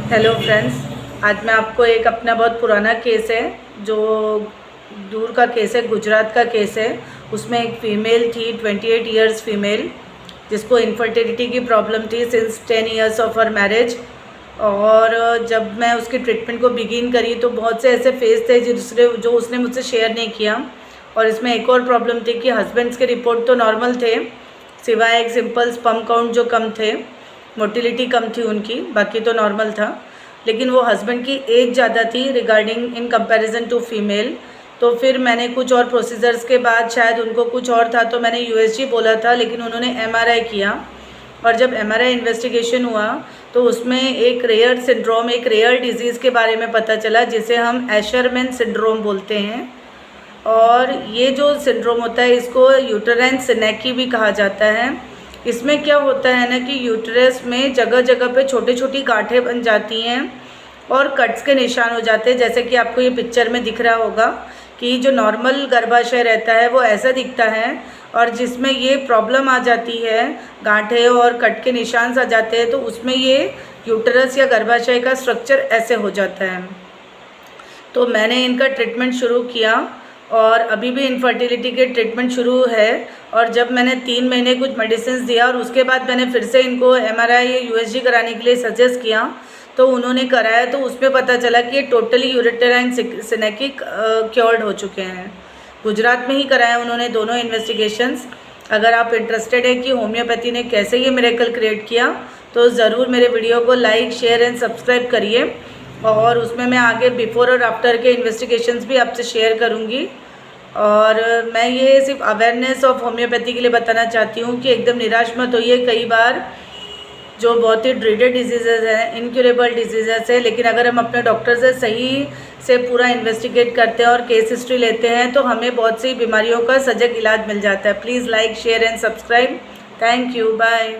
Hello friends, आज मैं आपको एक अपना बहुत पुराना केस है जो दूर का केस है, गुजरात का केस है। उसमें एक फ़ीमेल थी, 28 इयर्स फ़ीमेल, जिसको इनफर्टिलिटी की प्रॉब्लम थी since 10 years of her marriage. और जब मैं उसकी ट्रीटमेंट को बिगिन करी तो बहुत से ऐसे फेस थे जो उसने मुझसे शेयर नहीं किया। और इसमें एक और प्रॉब्लम थी कि हस्बैंड्स के रिपोर्ट तो नॉर्मल थे, सिवाय एक सिंपल स्पर्म काउंट जो कम थे, मोटिलिटी कम थी उनकी, बाकी तो नॉर्मल था। लेकिन वो हस्बैंड की एज ज़्यादा थी regarding in comparison to female. तो फिर मैंने कुछ और प्रोसीजर्स के बाद, शायद उनको कुछ और था तो मैंने यूएसजी बोला था, लेकिन उन्होंने एमआरआई किया। और जब एमआरआई इन्वेस्टिगेशन हुआ तो उसमें एक रेयर सिंड्रोम, एक रेयर डिजीज़ के बारे में पता चला जिसे हम एशरमैन सिंड्रोम बोलते हैं। और ये जो सिंड्रोम होता है इसको यूटेराइन सिनेकी भी कहा जाता है। इसमें क्या होता है ना कि यूटरस में जगह जगह पे छोटी छोटी गांठें बन जाती हैं और कट्स के निशान हो जाते हैं, जैसे कि आपको ये पिक्चर में दिख रहा होगा कि जो नॉर्मल गर्भाशय रहता है वो ऐसा दिखता है, और जिसमें ये प्रॉब्लम आ जाती है, गांठें और कट के निशान आ जाते हैं, तो उसमें ये यूटरस या गर्भाशय का स्ट्रक्चर ऐसे हो जाता है। तो मैंने इनका ट्रीटमेंट शुरू किया और अभी भी इनफर्टिलिटी के ट्रीटमेंट शुरू है। और जब मैंने 3 महीने कुछ मेडिसिन दिया और उसके बाद मैंने फिर से इनको एमआरआई या यूएसजी कराने के लिए सजेस्ट किया, तो उन्होंने कराया तो उसमें पता चला कि ये टोटली यूटेराइन सिनेकी क्योर्ड हो चुके हैं। गुजरात में ही कराया उन्होंने दोनों इन्वेस्टिगेशंस। अगर आप इंटरेस्टेड है कि होम्योपैथी ने कैसे ये मिरेकल क्रिएट किया तो ज़रूर मेरे वीडियो को लाइक, शेयर एंड सब्सक्राइब करिए। और उसमें मैं आगे बिफ़ोर और आफ्टर के इन्वेस्टिगेशंस भी आपसे शेयर करूंगी। और मैं ये सिर्फ अवेयरनेस ऑफ होम्योपैथी के लिए बताना चाहती हूँ कि एकदम निराश मत होइए। कई बार जो बहुत ही ड्रीडेड डिजीज़ेज़ हैं, इनक्यूरेबल डिजीज़ेज़ है, लेकिन अगर हम अपने डॉक्टर से सही से पूरा इन्वेस्टिगेट करते हैं और केस हिस्ट्री लेते हैं तो हमें बहुत सी बीमारियों का सजग इलाज मिल जाता है। Please like, share and subscribe. Thank you, bye.